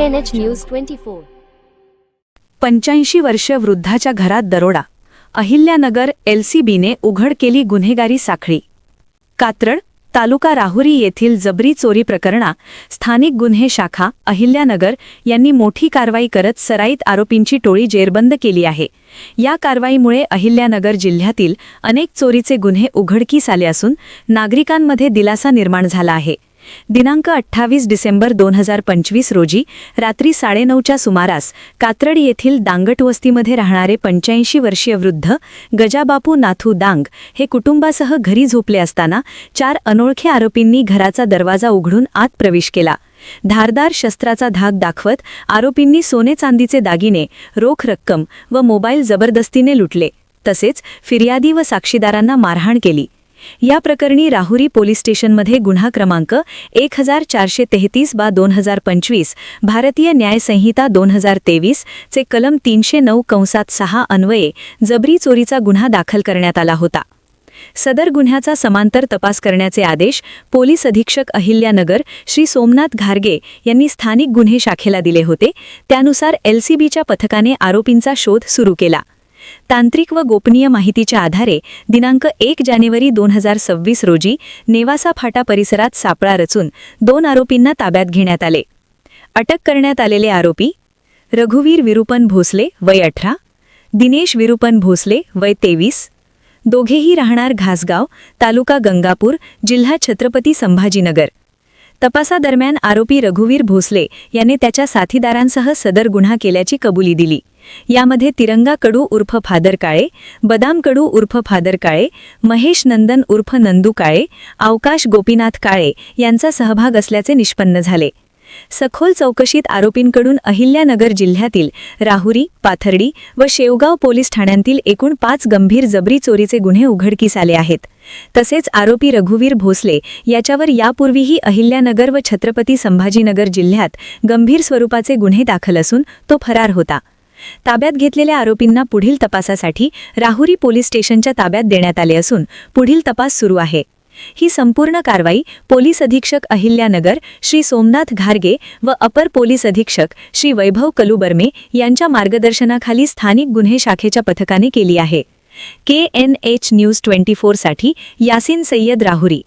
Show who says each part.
Speaker 1: KNH news 24।
Speaker 2: 85 वर्ष वृद्धाच्या घरात दरोडा, अहिल्यानगर LCBने उघड केली गुन्हेगारी साखळी। कात्रड तालुका राहुरी येथील जबरी चोरी प्रकरणा स्थानिक गुन्हे शाखा अहिल्यानगर यांनी मोठी कारवाई करत सराईत आरोपींची टोळी जेरबंद केली आहे। या कारवाईमुळे अहिल्यानगर जिल्ह्यातील अनेक चोरीचे गुन्हे उघडकीस आले असून नागरिकांमध्ये दिलासा निर्माण झाला आहे। दिनांक 28 डिसेंबर 2025 रोजी रात्री 9:30च्या सुमारास कात्रड येथील दांगट वस्तीमध्ये राहणारे 85 वर्षीय वृद्ध गजाबापू नाथू दांग हे कुटुंबासह घरी झोपले असताना 4 अनोळखी आरोपींनी घराचा दरवाजा उघडून आत प्रवेश केला। धारदार शस्त्राचा धाक दाखवत आरोपींनी सोने चांदीचे दागिने, रोख रक्कम व मोबाईल जबरदस्तीने लुटले, तसेच फिर्यादी व साक्षीदारांना मारहाण केली। या प्रकरणी राहुरी पोलीस स्टेशनमध्ये गुन्हा क्रमांक 1433/2025 भारतीय न्याय संहिता 2023 चे कलम 309(6) अन्वये जबरी चोरीचा गुन्हा दाखल करण्यात आला होता। सदर गुन्ह्याचा समांतर तपास करण्याचे आदेश पोलीस अधीक्षक अहिल्यानगर श्री सोमनाथ घारगे यांनी स्थानिक गुन्हे शाखेला दिले होते। त्यानुसार LCBच्या पथकाने आरोपींचा शोध सुरू केला। तांत्रिक व गोपनीय माहितीच्या आधारे दिनांक 1 जानेवारी 2026 रोजी नेवासा फाटा परिसरात सापळा रचून 2 आरोपींना ताब्यात घेण्यात आले। अटक करण्यात आलेले आरोपी रघुवीर विरुपन भोसले वय 18, दिनेश विरुपन भोसले वय 23, दोघेही राहणार घासगाव, तालुका गंगापूर, जिल्हा छत्रपती संभाजीनगर। तपासादरम्यान आरोपी रघुवीर भोसले याने त्याच्या साथीदारांसह सदर गुन्हा केल्याची कबुली दिली। यामध्ये तिरंगा कडू उर्फ फादर काळे, बदाम कडू उर्फ फादर काळे, महेश नंदन उर्फ नंदू काळे, अवकाश गोपीनाथ काळे यांचा सहभाग असल्याचे निष्पन्न झाले। सखोल चौकशीत आरोपींकडून अहिल्यानगर जिल्ह्यातील राहुरी, पाथर्डी व शेवगाव पोलीस ठाण्यांतील एकूण 5 गंभीर जबरी चोरीचे गुन्हे उघडकीस आले आहेत। तसेच आरोपी रघुवीर भोसले याच्यावर यापूर्वीही अहिल्यानगर व छत्रपती संभाजीनगर जिल्ह्यात गंभीर स्वरूपाचे गुन्हे दाखल असून तो फरार होता। ताब्यात घेतलेल्या आरोपींना पुढील तपासासाठी राहुरी पोलीस स्टेशनच्या ताब्यात देण्यात आले असून पुढील तपास सुरू आहे। ही संपूर्ण कारवाई पोलीस अधीक्षक अहिल्यानगर श्री सोमनाथ घारगे व अपर पोलीस अधीक्षक श्री वैभव कलुबर्मे यांच्या मार्गदर्शनाखाली स्थानिक गुन्हे शाखेच्या पथकाने केली आहे। KNH न्यूज 24 साठी यासिन सय्यद, राहुरी।